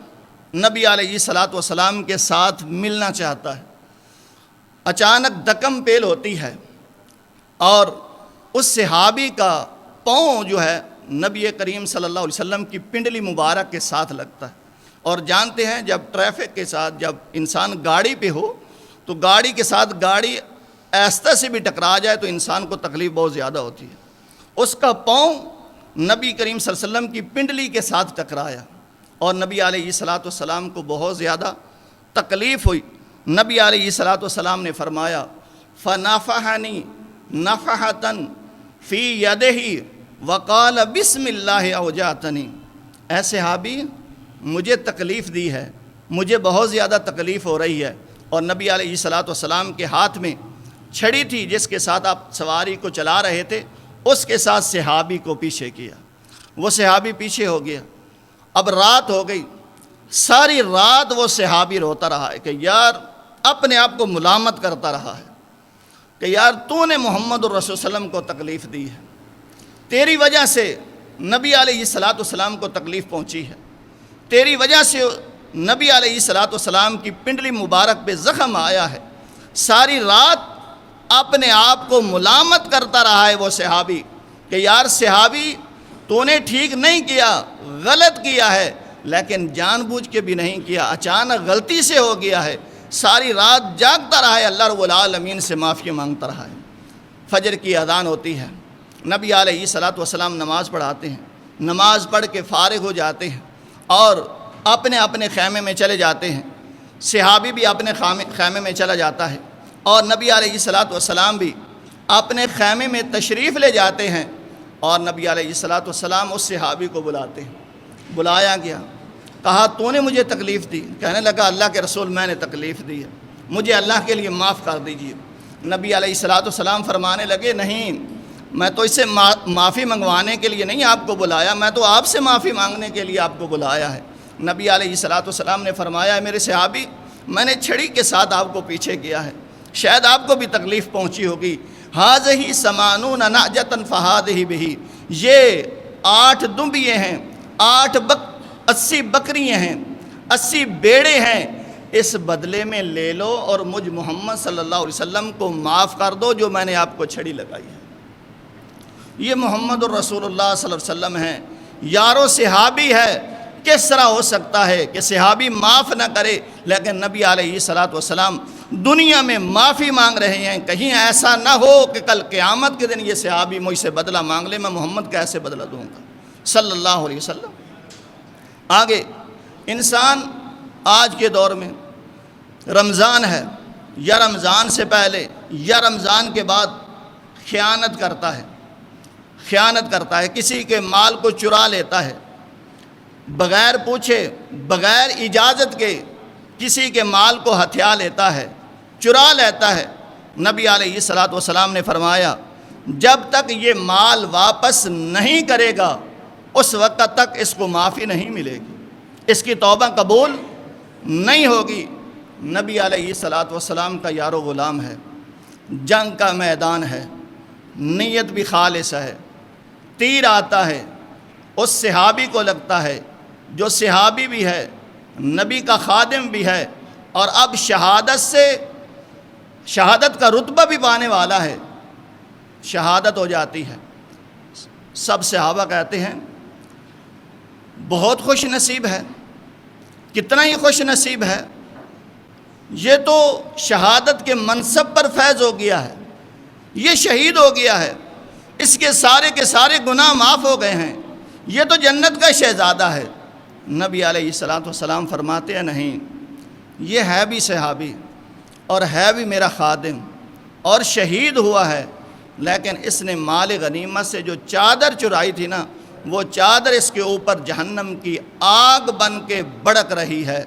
نبی علیہ الصلوۃ والسلام کے ساتھ ملنا چاہتا ہے، اچانک دکم پیل ہوتی ہے اور اس صحابی کا پاؤں جو ہے نبی کریم صلی اللہ علیہ وسلم کی پنڈلی مبارک کے ساتھ لگتا ہے۔ اور جانتے ہیں جب ٹریفک کے ساتھ جب انسان گاڑی پہ ہو تو گاڑی کے ساتھ گاڑی آہستہ سے بھی ٹکرا جائے تو انسان کو تکلیف بہت زیادہ ہوتی ہے۔ اس کا پاؤں نبی کریم صلی اللہ علیہ وسلم کی پنڈلی کے ساتھ ٹکرایا اور نبی علیہ الصلوۃ والسلام کو بہت زیادہ تکلیف ہوئی۔ نبی علیہ الصلوۃ والسلام نے فرمایا فَنَفَحَنِي نَفَحَةً فِي يَدِهِ وَقَالَ بِسْمِ اللَّهِ أَوْجَعْتَنِي، اے صحابی مجھے تکلیف دی ہے، مجھے بہت زیادہ تکلیف ہو رہی ہے۔ اور نبی علیہ الصلوۃ والسلام کے ہاتھ میں چھڑی تھی جس کے ساتھ آپ سواری کو چلا رہے تھے، اس کے ساتھ صحابی کو پیچھے کیا، وہ صحابی پیچھے ہو گیا۔ اب رات ہو گئی، ساری رات وہ صحابی روتا رہا ہے کہ یار اپنے آپ کو ملامت کرتا رہا ہے کہ یار تو نے محمد الرسول صلی اللہ علیہ وسلم کو تکلیف دی ہے، تیری وجہ سے نبی علیہ الصلوۃ والسلام کو تکلیف پہنچی ہے، تیری وجہ سے نبی علیہ الصلوۃ والسلام کی پنڈلی مبارک پہ زخم آیا ہے۔ ساری رات اپنے آپ کو ملامت کرتا رہا ہے وہ صحابی کہ یار صحابی تو نے ٹھیک نہیں کیا، غلط کیا ہے، لیکن جان بوجھ کے بھی نہیں کیا، اچانک غلطی سے ہو گیا ہے۔ ساری رات جاگتا رہا ہے، اللہ رب العالمین سے معافی مانگتا رہا ہے۔ فجر کی اذان ہوتی ہے، نبی علیہ الصلوۃ والسلام نماز پڑھاتے ہیں، نماز پڑھ کے فارغ ہو جاتے ہیں اور اپنے اپنے خیمے میں چلے جاتے ہیں۔ صحابی بھی اپنے خیمے میں چلا جاتا ہے اور نبی علیہ الصلوۃ والسلام بھی اپنے خیمے میں تشریف لے جاتے ہیں اور نبی علیہ الصلوۃ والسلام اس صحابی کو بلاتے ہیں۔ بلایا گیا، کہا تو نے مجھے تکلیف دی، کہنے لگا اللہ کے رسول میں نے تکلیف دی ہے، مجھے اللہ کے لیے معاف کر دیجیے۔ نبی علیہ الصلوۃ والسلام فرمانے لگے نہیں، میں تو اس سے معافی منگوانے کے لیے نہیں آپ کو بلایا، میں تو آپ سے معافی مانگنے کے لیے آپ کو بلایا ہے۔ نبی علیہ الصلوۃ والسلام نے فرمایا میرے صحابی میں نے چھڑی کے ساتھ آپ کو پیچھے کیا ہے، شاید آپ کو بھی تکلیف پہنچی ہوگی۔ ہذہ ثمانون نعجۃ فہذہ بہ، یہ 8 دمبیے ہیں، 80 بکریاں ہیں، 80 بیڑے ہیں، اس بدلے میں لے لو اور مجھ محمد صلی اللہ علیہ وسلم کو معاف کر دو جو میں نے آپ کو چھڑی لگائی ہے۔ یہ محمد الرسول اللہ صلی اللہ علیہ وسلم ہیں، یارو صحابی ہے، کس طرح ہو سکتا ہے کہ صحابی معاف نہ کرے؟ لیکن نبی علیہ الصلوۃ والسلام دنیا میں معافی مانگ رہے ہیں، کہیں ایسا نہ ہو کہ کل قیامت کے دن یہ صحابی مجھ سے بدلہ مانگ لے، میں محمد کیسے بدلہ دوں گا صلی اللہ علیہ وسلم۔ آگے انسان آج کے دور میں رمضان ہے یا رمضان سے پہلے یا رمضان کے بعد خیانت کرتا ہے، کسی کے مال کو چرا لیتا ہے، بغیر پوچھے بغیر اجازت کے کسی کے مال کو ہتھیا لیتا ہے، چرا لیتا ہے۔ نبی علیہ الصلوۃ والسلام نے فرمایا جب تک یہ مال واپس نہیں کرے گا اس وقت تک اس کو معافی نہیں ملے گی، اس کی توبہ قبول نہیں ہوگی۔ نبی علیہ الصلوۃ والسلام کا یار و غلام ہے، جنگ کا میدان ہے، نیت بھی خالص ہے، تیر آتا ہے اس صحابی کو لگتا ہے جو صحابی بھی ہے، نبی کا خادم بھی ہے، اور اب شہادت کا رتبہ بھی پانے والا ہے، شہادت ہو جاتی ہے۔ سب صحابہ کہتے ہیں بہت خوش نصیب ہے، کتنا ہی خوش نصیب ہے، یہ تو شہادت کے منصب پر فیض ہو گیا ہے، یہ شہید ہو گیا ہے، اس کے سارے گناہ معاف ہو گئے ہیں، یہ تو جنت کا شہزادہ ہے۔ نبی علیہ الصلوۃ والسلام فرماتے ہیں نہیں، یہ ہے بھی صحابی اور ہے بھی میرا خادم اور شہید ہوا ہے، لیکن اس نے مال غنیمت سے جو چادر چرائی تھی نا، وہ چادر اس کے اوپر جہنم کی آگ بن کے بڑک رہی ہے۔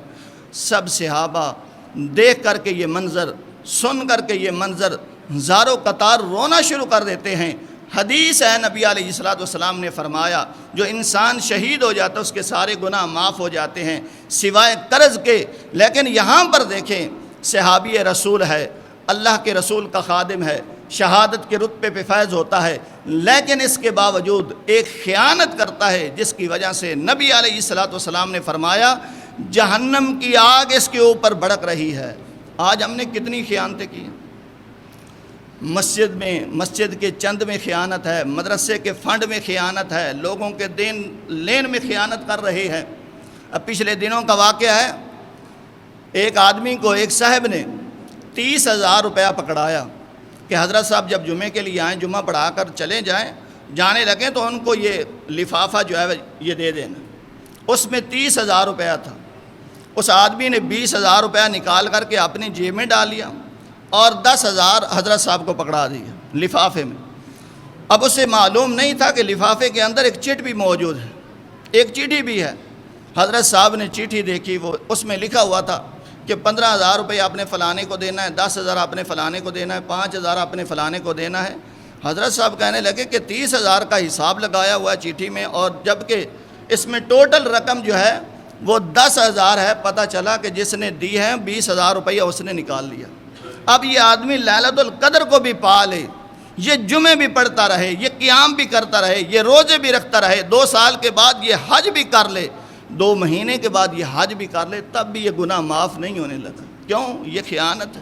سب صحابہ دیکھ کر کے یہ منظر، سن کر کے یہ منظر، زاروں قطار رونا شروع کر دیتے ہیں۔ حدیث ہے نبی علیہ الصلوۃ والسلام نے فرمایا جو انسان شہید ہو جاتا ہے اس کے سارے گناہ معاف ہو جاتے ہیں سوائے قرض کے۔ لیکن یہاں پر دیکھیں صحابی رسول ہے، اللہ کے رسول کا خادم ہے، شہادت کے رتبے پہ فیض ہوتا ہے، لیکن اس کے باوجود ایک خیانت کرتا ہے جس کی وجہ سے نبی علیہ الصلوۃ والسلام نے فرمایا جہنم کی آگ اس کے اوپر بڑک رہی ہے۔ آج ہم نے کتنی خیانتیں کی ہیں، مسجد کے چند میں خیانت ہے، مدرسے کے فنڈ میں خیانت ہے، لوگوں کے دین لین میں خیانت کر رہے ہیں۔ اب پچھلے دنوں کا واقعہ ہے، ایک آدمی کو ایک صاحب نے 30,000 روپیہ پکڑایا کہ حضرت صاحب جب جمعے کے لیے آئیں، جمعہ پڑھا کر چلے جائیں، جانے لگیں تو ان کو یہ لفافہ جو ہے یہ دے دینا۔ اس میں 30,000 روپیہ تھا، اس آدمی نے 20,000 روپیہ نکال کر کے اپنی جیب میں ڈال لیا اور 10,000 حضرت صاحب کو پکڑا دیا لفافے میں۔ اب اسے معلوم نہیں تھا کہ لفافے کے اندر ایک چٹ بھی موجود ہے، ایک چٹھی بھی ہے۔ حضرت صاحب نے چٹھی دیکھی، وہ اس میں لکھا ہوا تھا کہ 15,000 روپیہ اپنے فلانے کو دینا ہے، 10,000 اپنے فلانے کو دینا ہے، 5,000 اپنے فلانے کو دینا ہے۔ حضرت صاحب کہنے لگے کہ 30,000 کا حساب لگایا ہوا ہے چٹھی میں، اور جبکہ اس میں ٹوٹل رقم جو ہے وہ 10,000 ہے۔ پتہ چلا کہ جس نے دی ہے 20,000 روپیہ اس نے نکال لیا۔ اب یہ آدمی لیلۃ القدر کو بھی پا لے، یہ جمعے بھی پڑھتا رہے، یہ قیام بھی کرتا رہے، یہ روزے بھی رکھتا رہے، 2 سال کے بعد یہ حج بھی کر لے، 2 مہینے کے بعد یہ حج بھی کر لے، تب بھی یہ گناہ معاف نہیں ہونے لگا۔ کیوں؟ یہ خیانت ہے۔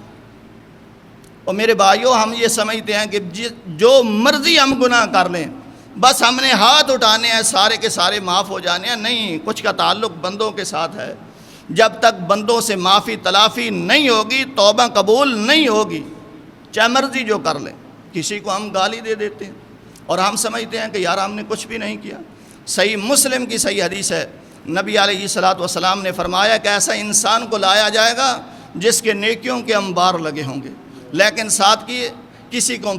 اور میرے بھائیوں، ہم یہ سمجھتے ہیں کہ جو مرضی ہم گناہ کر لیں، بس ہم نے ہاتھ اٹھانے ہیں، سارے کے سارے معاف ہو جانے ہیں۔ نہیں، کچھ کا تعلق بندوں کے ساتھ ہے۔ جب تک بندوں سے معافی تلافی نہیں ہوگی، توبہ قبول نہیں ہوگی، چاہے مرضی جو کر لیں۔ کسی کو ہم گالی دے دیتے ہیں اور ہم سمجھتے ہیں کہ یار ہم نے کچھ بھی نہیں کیا۔ صحیح مسلم کی صحیح حدیث ہے، نبی علیہ الصلوۃ والسلام نے فرمایا کہ ایسا انسان کو لایا جائے گا جس کے نیکیوں کے انبار لگے ہوں گے، لیکن ساتھ کیے کسی کو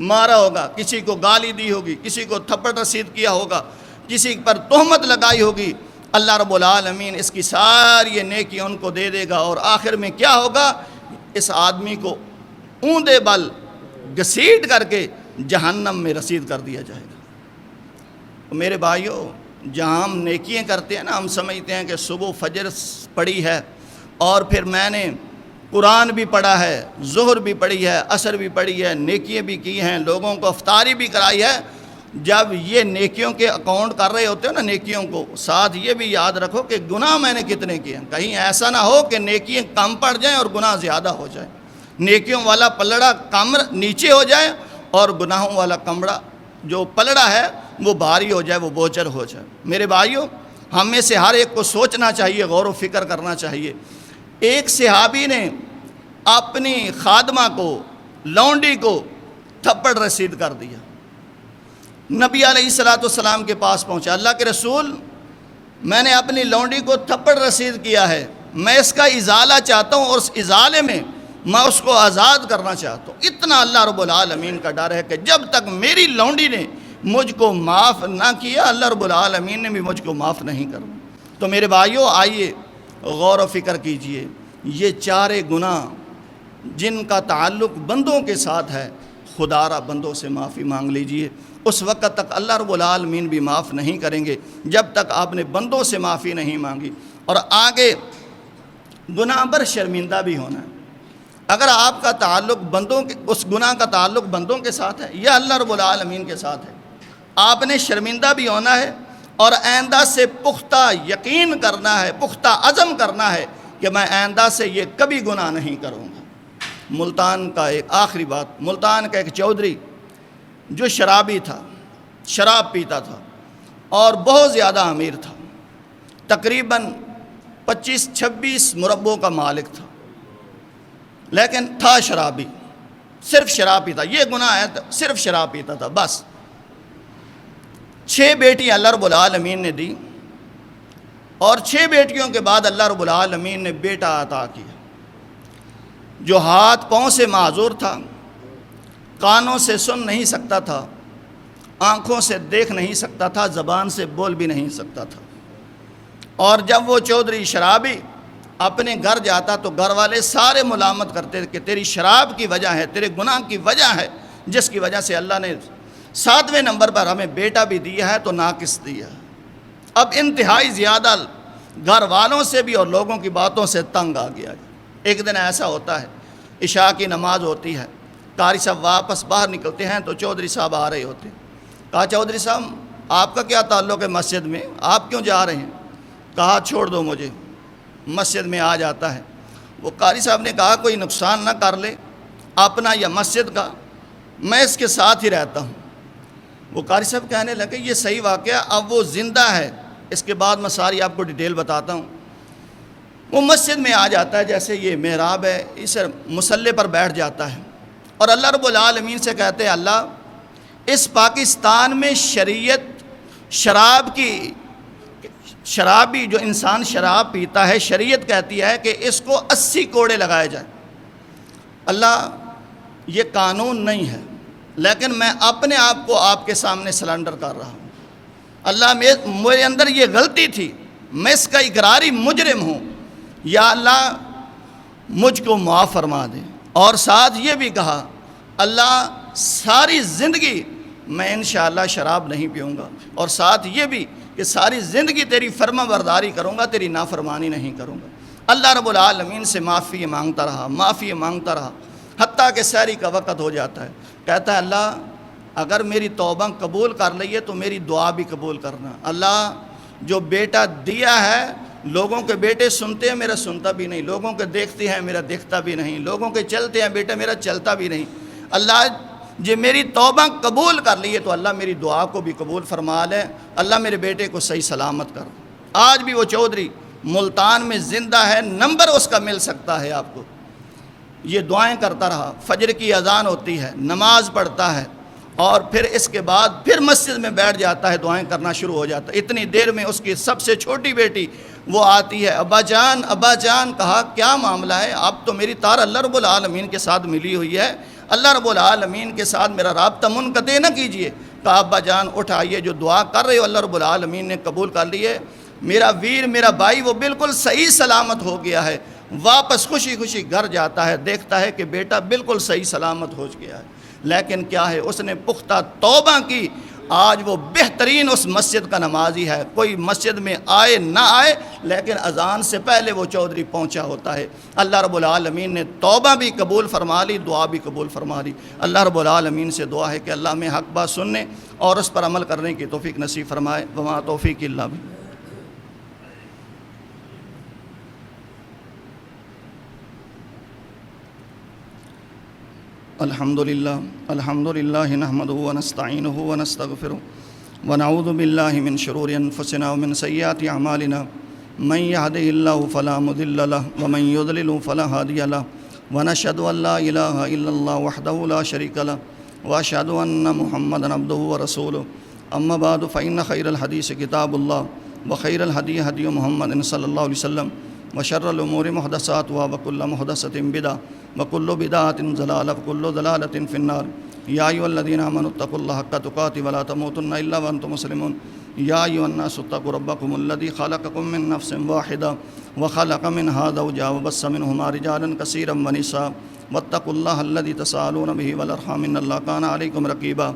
مارا ہوگا، کسی کو گالی دی ہوگی، کسی کو تھپڑ رسید کیا ہوگا، کسی پر تہمت لگائی ہوگی۔ اللہ رب العالمین اس کی ساری نیکی ان کو دے دے گا، اور آخر میں کیا ہوگا؟ اس آدمی کو اوندے بل گھسیٹ کر کے جہنم میں رسید کر دیا جائے گا۔ میرے بھائیوں، جہاں ہم نیکیاں کرتے ہیں نا، ہم سمجھتے ہیں کہ صبح فجر پڑھی ہے اور پھر میں نے قرآن بھی پڑھا ہے، ظہر بھی پڑھی ہے، عصر بھی پڑھی ہے، نیکیاں بھی کی ہیں، لوگوں کو افطاری بھی کرائی ہے۔ جب یہ نیکیوں کے اکاؤنٹ کر رہے ہوتے ہو نا نیکیوں کو، ساتھ یہ بھی یاد رکھو کہ گناہ میں نے کتنے کیے ہیں۔ کہیں ایسا نہ ہو کہ نیکیاں کم پڑ جائیں اور گناہ زیادہ ہو جائیں، نیکیوں والا پلڑا کم نیچے ہو جائے اور گناہوں والا کمڑا جو پلڑا ہے وہ بھاری ہو جائے، وہ بوچر ہو جائے۔ میرے بھائیوں، ہم میں سے ہر ایک کو سوچنا چاہیے، غور و فکر کرنا چاہیے۔ ایک صحابی نے اپنی خادمہ کو، لونڈی کو تھپڑ رسید کر دیا۔ نبی علیہ السلام کے پاس پہنچا، اللہ کے رسول میں نے اپنی لونڈی کو تھپڑ رسید کیا ہے، میں اس کا ازالہ چاہتا ہوں اور اس ازالے میں میں اس کو آزاد کرنا چاہتا ہوں۔ اتنا اللہ رب العالمین کا ڈر ہے کہ جب تک میری لونڈی نے مجھ کو معاف نہ کیا، اللہ رب العالمین نے بھی مجھ کو معاف نہیں کرنا۔ تو میرے بھائیوں، آئیے غور و فکر کیجئے، یہ چارے گناہ جن کا تعلق بندوں کے ساتھ ہے، خدا را بندوں سے معافی مانگ لیجئے۔ اس وقت تک اللہ رب العالمین بھی معاف نہیں کریں گے جب تک آپ نے بندوں سے معافی نہیں مانگی۔ اور آگے گناہ پر شرمندہ بھی ہونا ہے۔ اگر آپ کا تعلق بندوں کے، اس گناہ کا تعلق بندوں کے ساتھ ہے یا اللہ رب العالمین کے ساتھ ہے، آپ نے شرمندہ بھی ہونا ہے اور آئندہ سے پختہ یقین کرنا ہے، پختہ عزم کرنا ہے کہ میں آئندہ سے یہ کبھی گناہ نہیں کروں گا۔ ملتان کا ایک آخری بات، ملتان کا ایک چودھری جو شرابی تھا، شراب پیتا تھا اور بہت زیادہ امیر تھا، تقریباً 25-26 مربوں کا مالک تھا، لیکن تھا شرابی، صرف شراب پیتا۔ یہ گناہ ہے، صرف شراب پیتا تھا بس۔ 6 بیٹی اللہ رب العالمین نے دی اور 6 بیٹیوں کے بعد اللہ رب العالمین نے بیٹا عطا کیا جو ہاتھ پاؤں سے معذور تھا، کانوں سے سن نہیں سکتا تھا، آنکھوں سے دیکھ نہیں سکتا تھا، زبان سے بول بھی نہیں سکتا تھا۔ اور جب وہ چودھری شرابی اپنے گھر جاتا تو گھر والے سارے ملامت کرتے کہ تیری شراب کی وجہ ہے، تیرے گناہ کی وجہ ہے، جس کی وجہ سے اللہ نے 7ویں نمبر پر ہمیں بیٹا بھی دیا ہے تو ناقص دیا۔ اب انتہائی زیادہ گھر والوں سے بھی اور لوگوں کی باتوں سے تنگ آ گیا۔ ایک دن ایسا ہوتا ہے، عشاء کی نماز ہوتی ہے، قاری صاحب واپس باہر نکلتے ہیں تو چودھری صاحب آ رہے ہوتے ہیں۔ کہا چودھری صاحب آپ کا کیا تعلق ہے مسجد میں، آپ کیوں جا رہے ہیں؟ کہا چھوڑ دو مجھے، مسجد میں آ جاتا ہے۔ وہ قاری صاحب نے کہا کوئی نقصان نہ کر لے اپنا یا مسجد کا، میں اس کے ساتھ ہی رہتا ہوں۔ وہ قاری صاحب کہنے لگے یہ صحیح واقعہ، اب وہ زندہ ہے، اس کے بعد میں ساری آپ کو ڈیٹیل بتاتا ہوں۔ وہ مسجد میں آ جاتا ہے، جیسے یہ محراب ہے، اس مصلی پر بیٹھ جاتا ہے اور اللہ رب العالمین سے کہتے ہیں اللہ اس پاکستان میں شریعت شراب کی، شرابی جو انسان شراب پیتا ہے، شریعت کہتی ہے کہ اس کو 80 کوڑے لگائے جائیں۔ اللہ یہ قانون نہیں ہے، لیکن میں اپنے آپ کو آپ کے سامنے سلنڈر کر رہا ہوں۔ اللہ میرے اندر یہ غلطی تھی، میں اس کا اقراری مجرم ہوں، یا اللہ مجھ کو معاف فرما دے۔ اور ساتھ یہ بھی کہا اللہ ساری زندگی میں انشاءاللہ شراب نہیں پیوں گا، اور ساتھ یہ بھی کہ ساری زندگی تیری فرما برداری کروں گا، تیری نافرمانی نہیں کروں گا۔ اللہ رب العالمین سے معافی مانگتا رہا، معافی مانگتا رہا، حتیٰ کہ سحری کا وقت ہو جاتا ہے۔ کہتا ہے اللہ اگر میری توبہ قبول کر لئیے تو میری دعا بھی قبول کرنا۔ اللہ جو بیٹا دیا ہے، لوگوں کے بیٹے سنتے ہیں میرا سنتا بھی نہیں، لوگوں کے دیکھتے ہیں میرا دیکھتا بھی نہیں، لوگوں کے چلتے ہیں بیٹا میرا چلتا بھی نہیں۔ اللہ جی میری توبہ قبول کر لیے تو اللہ میری دعا کو بھی قبول فرما لے، اللہ میرے بیٹے کو صحیح سلامت کر۔ آج بھی وہ چودھری ملتان میں زندہ ہے، نمبر اس کا مل سکتا ہے آپ کو۔ یہ دعائیں کرتا رہا، فجر کی اذان ہوتی ہے، نماز پڑھتا ہے اور پھر اس کے بعد پھر مسجد میں بیٹھ جاتا ہے، دعائیں کرنا شروع ہو جاتا ہے۔ اتنی دیر میں اس کی سب سے چھوٹی بیٹی وہ آتی ہے، ابا جان ابا جان۔ کہا کیا معاملہ ہے؟ اب تو میری تار اللہ رب العالمین کے ساتھ ملی ہوئی ہے، اللہ رب العالمین کے ساتھ میرا رابطہ منقطع نہ کیجئے۔ کہا ابا جان اٹھائیے، جو دعا کر رہے ہو اللہ رب العالمین نے قبول کر لیے، میرا ویر میرا بھائی وہ بالکل صحیح سلامت ہو گیا ہے۔ واپس خوشی خوشی گھر جاتا ہے، دیکھتا ہے کہ بیٹا بالکل صحیح سلامت ہو گیا ہے۔ لیکن کیا ہے، اس نے پختہ توبہ کی۔ آج وہ بہترین اس مسجد کا نمازی ہے، کوئی مسجد میں آئے نہ آئے لیکن اذان سے پہلے وہ چودھری پہنچا ہوتا ہے۔ اللہ رب العالمین نے توبہ بھی قبول فرما لی، دعا بھی قبول فرما لی۔ اللہ رب العالمین سے دعا ہے کہ اللہ میں حق بات سننے اور اس پر عمل کرنے کی توفیق نصیب فرمائے۔ وما توفیق الا باللہ۔ الحمدللہ نحمدہ ونستعینہ ونستغفرہ ونعوذ باللہ من شرور انفسنا ومن سیئات اعمالنا من یہدہ اللہ فلا مضل لہ ومن یضلل فلا ہادی لہ ونشهد أن لا إله إلا الله وحده لا شريك له وأشهد أن محمدا عبده ورسوله أما بعد فإن خير الحديث كتاب الله وخير الهدي هدي محمد صلى الله عليه وسلم وشر الأمور محدثاتها وكل محدثة بدعة وكل بدعة ضلالة وكل ضلالة في النار يا أيها الذين آمنوا اتقوا الله حق تقاته ولا تموتن إلا وأنتم مسلمون يا أيها الناس اتقوا ربكم الذي خلقكم من نفس واحدة وخلق منها زوجها وبث منهما رجالا كثيرا ونساء واتقوا الله الذي تساءلون به والأرحام إن الله كان عليكم رقيبا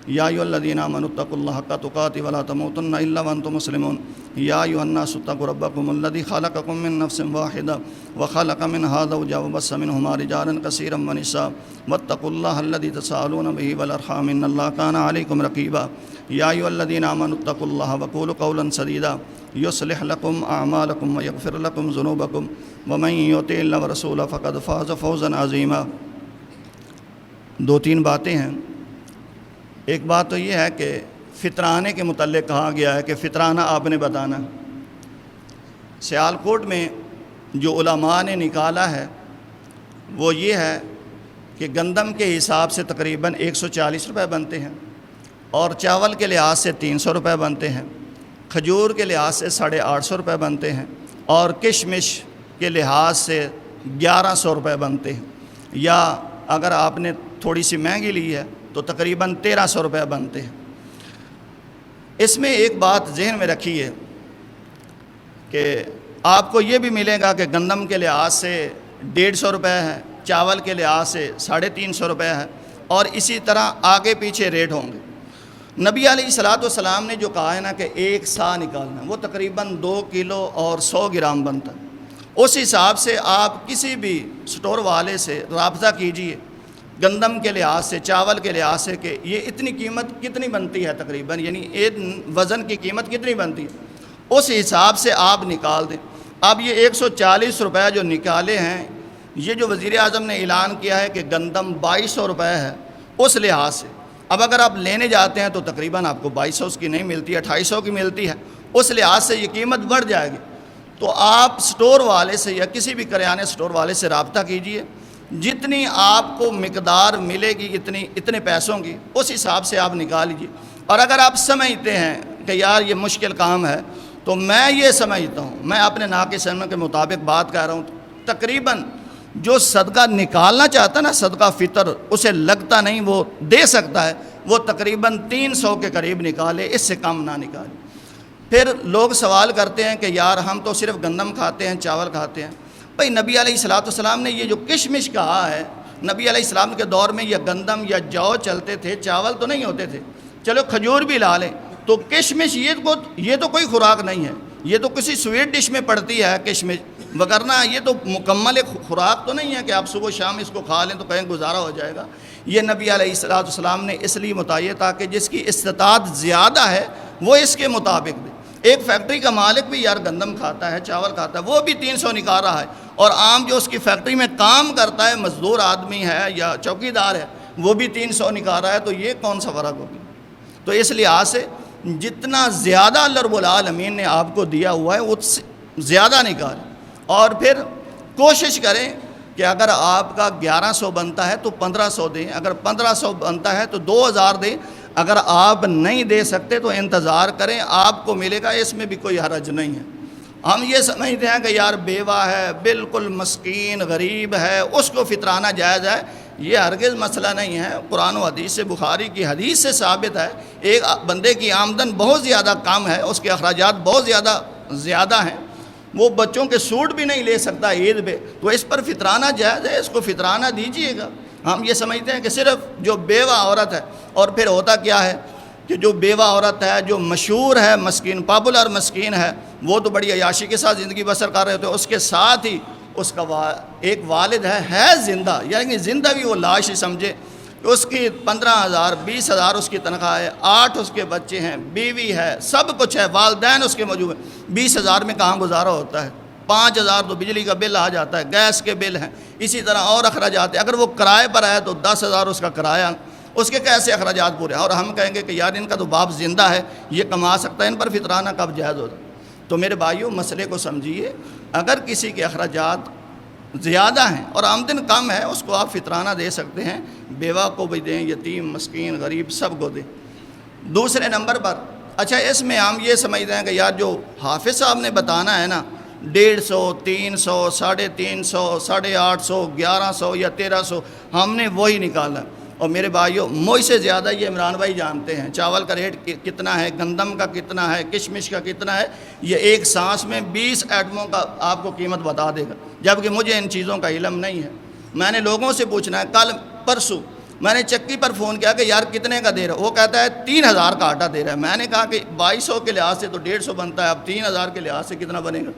يا أيها الذين آمنوا اتقوا الله حق تقاته ولا تموتن إلا وأنتم مسلمون يا أيها الناس اتقوا ربكم الذي خلقكم من نفس واحدة وخلق منها زوجها وبث منهما رجالا كثيرا ونساء واتقوا الله الذي تساءلون به والأرحام إن الله كان عليكم رقيبا يا أيها الذين آمنوا اتقوا الله وقولوا قولا سديدا يصلح لكم أعمالكم ويغفر لكم ذنوبكم ومن يطع الله ورسوله فقد فاز فوزا عظيما. دو تین باتیں ہیں. ایک بات تو یہ ہے کہ فطرانے کے متعلق کہا گیا ہے کہ فطرانہ آپ نے بتانا. سیالکوٹ میں جو علماء نے نکالا ہے وہ یہ ہے کہ گندم کے حساب سے تقریباً 140 روپے بنتے ہیں اور چاول کے لحاظ سے 300 روپے بنتے ہیں, کھجور کے لحاظ سے 850 روپے بنتے ہیں اور کشمش کے لحاظ سے 1100 روپے بنتے ہیں, یا اگر آپ نے تھوڑی سی مہنگی لی ہے تو تقریباً 1300 روپے بنتے ہیں. اس میں ایک بات ذہن میں رکھیے کہ آپ کو یہ بھی ملے گا کہ گندم کے لحاظ سے 150 روپے ہے, چاول کے لحاظ سے 350 روپے ہے اور اسی طرح آگے پیچھے ریٹ ہوں گے. نبی علیہ الصلوۃ والسلام نے جو کہا ہے نا کہ ایک سا نکالنا, وہ تقریباً 2 کلو اور 100 گرام بنتا ہے. اس حساب سے آپ کسی بھی سٹور والے سے رابطہ کیجئے گندم کے لحاظ سے, چاول کے لحاظ سے کہ یہ اتنی قیمت کتنی بنتی ہے تقریباً, یعنی ایک وزن کی قیمت کتنی بنتی ہے, اس حساب سے آپ نکال دیں. اب یہ 140 روپے جو نکالے ہیں, یہ جو وزیر اعظم نے اعلان کیا ہے کہ گندم 2200 روپے ہے, اس لحاظ سے اب اگر آپ لینے جاتے ہیں تو تقریباً آپ کو 2200 کی نہیں ملتی ہے, 2800 کی ملتی ہے. اس لحاظ سے یہ قیمت بڑھ جائے گی. تو آپ سٹور والے سے یا کسی بھی کریانے سٹور والے سے رابطہ کیجئے, جتنی آپ کو مقدار ملے گی اتنے پیسوں کی, اس حساب سے آپ نکال لیجیے. اور اگر آپ سمجھتے ہیں کہ یار یہ مشکل کام ہے, تو میں یہ سمجھتا ہوں, میں اپنے ناقص سمجھ کے مطابق بات کر رہا ہوں, تقریباً جو صدقہ نکالنا چاہتا ہے نا, صدقہ فطر, اسے لگتا نہیں وہ دے سکتا ہے, وہ تقریباً 300 کے قریب نکالے, اس سے کم نہ نکالے. پھر لوگ سوال کرتے ہیں کہ یار ہم تو صرف گندم کھاتے ہیں, چاول کھاتے ہیں. بھائی نبی علیہ الصلوۃ والسلام نے یہ جو کشمش کہا ہے, نبی علیہ السلام کے دور میں یہ گندم یا جو چلتے تھے, چاول تو نہیں ہوتے تھے. چلو کھجور بھی لا لیں, تو کشمش یہ تو کوئی خوراک نہیں ہے, یہ تو کسی سویٹ ڈش میں پڑتی ہے کشمش, وگرنہ یہ تو مکمل خوراک تو نہیں ہے کہ آپ صبح شام اس کو کھا لیں تو کہیں گزارا ہو جائے گا. یہ نبی علیہ الصلوۃ والسلام نے اس لیے متعین تاکہ جس کی استطاعت زیادہ ہے وہ اس کے مطابق دے. ایک فیکٹری کا مالک بھی یار گندم کھاتا ہے, چاول کھاتا ہے, وہ بھی 300 نکال رہا ہے, اور عام جو اس کی فیکٹری میں کام کرتا ہے, مزدور آدمی ہے یا چوکیدار ہے, وہ بھی 300 نکال رہا ہے. تو یہ کون سا فرق ہوگی؟ تو اس لحاظ سے جتنا زیادہ اللہ رب العالمین نے آپ کو دیا ہوا ہے اس سے زیادہ نکالیں, اور پھر کوشش کریں کہ اگر آپ کا 1100 بنتا ہے تو 1500 دیں, اگر 1500 بنتا ہے تو 2000 دیں. اگر آپ نہیں دے سکتے تو انتظار کریں, آپ کو ملے گا, اس میں بھی کوئی حرج نہیں ہے. ہم یہ سمجھتے ہیں کہ یار بیوہ ہے, بالکل مسکین غریب ہے, اس کو فطرانہ جائز ہے. یہ ہرگز مسئلہ نہیں ہے. قرآن و حدیث سے, بخاری کی حدیث سے ثابت ہے, ایک بندے کی آمدن بہت زیادہ کم ہے, اس کے اخراجات بہت زیادہ ہیں, وہ بچوں کے سوٹ بھی نہیں لے سکتا عید پہ, تو اس پر فطرانہ جائز ہے, اس کو فطرانہ دیجیے گا. ہم یہ سمجھتے ہیں کہ صرف جو بیوہ عورت ہے, اور پھر ہوتا کیا ہے کہ جو بیوہ عورت ہے, جو مشہور ہے مسکین, پاپولر مسکین ہے, وہ تو بڑی عیاشی کے ساتھ زندگی بسر کر رہے ہوتے ہیں. اس کے ساتھ ہی اس کا ایک والد ہے زندہ, یعنی زندہ بھی وہ لاش ہی سمجھے. اس کی 15,000 20,000 اس کی تنخواہ ہے, 8 اس کے بچے ہیں, بیوی ہے, سب کچھ ہے, والدین اس کے موجود ہیں. 20,000 میں کہاں گزارا ہوتا ہے؟ 5,000 تو بجلی کا بل آ جاتا ہے, گیس کے بل ہیں, اسی طرح اور اخراجات ہیں. اگر وہ کرائے پر آئے تو 10,000 اس کا کرایہ, اس کے کیسے اخراجات پورے ہیں؟ اور ہم کہیں گے کہ یار ان کا تو باپ زندہ ہے, یہ کما سکتا ہے, ان پر فطرانہ کب جائز ہوتا ہے؟ تو میرے بھائیوں مسئلے کو سمجھیے. اگر کسی کے اخراجات زیادہ ہیں اور آمدن کم ہے، اس کو آپ فطرانہ دے سکتے ہیں، بیوہ کو بھی دیں، یتیم، مسکین، غریب سب کو دیں۔ دوسرے نمبر پر اچھا اس میں ہم یہ سمجھتے ہیں کہ یار جو حافظ صاحب نے بتانا ہے نا 150، 300، 350، 850، 1100 یا 1300 ہم نے وہی نکالا۔ اور میرے بھائیوں مجھ سے زیادہ یہ عمران بھائی جانتے ہیں چاول کا ریٹ کتنا ہے، گندم کا کتنا ہے، کشمش کا کتنا ہے، یہ ایک سانس میں 20 ایٹموں کا آپ کو قیمت بتا دے گا، جبکہ مجھے ان چیزوں کا علم نہیں ہے۔ میں نے لوگوں سے پوچھنا ہے، کل پرسوں میں نے چکی پر فون کیا کہ یار کتنے کا دے رہا ہے، وہ کہتا ہے 3000 کا آٹا دے رہا ہے۔ میں نے کہا کہ 2200 کے لحاظ سے تو 150 بنتا ہے، اب 3000 کے لحاظ سے کتنا بنے گا؟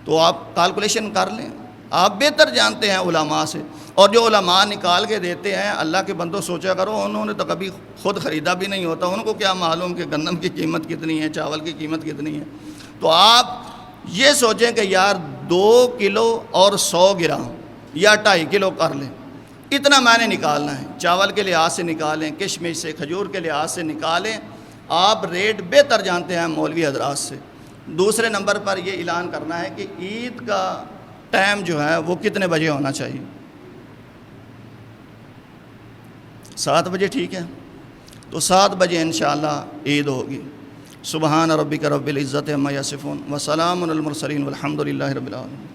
تو آپ کیلکولیشن کر لیں، آپ بہتر جانتے ہیں علماء سے۔ اور جو علماء نکال کے دیتے ہیں، اللہ کے بندوں سوچا کرو انہوں نے تو کبھی خود خریدا بھی نہیں ہوتا، ان کو کیا معلوم کہ گندم کی قیمت کتنی ہے، چاول کی قیمت کتنی ہے۔ تو آپ یہ سوچیں کہ یار 2 کلو اور 100 گرام یا 2.5 کلو کر لیں، اتنا میں نے نکالنا ہے، چاول کے لحاظ سے نکالیں، کشمش سے، کھجور کے لحاظ سے نکالیں، آپ ریٹ بہتر جانتے ہیں مولوی حضرات سے۔ دوسرے نمبر پر یہ اعلان کرنا ہے کہ عید کا ٹائم جو ہے وہ کتنے بجے ہونا چاہیے؟ 7 بجے، ٹھیک ہے؟ تو 7 بجے انشاءاللہ عید ہوگی۔ سبحان ربک رب العزت عما یصفون وسلام علی المرسلین والحمد للہ رب العالمین۔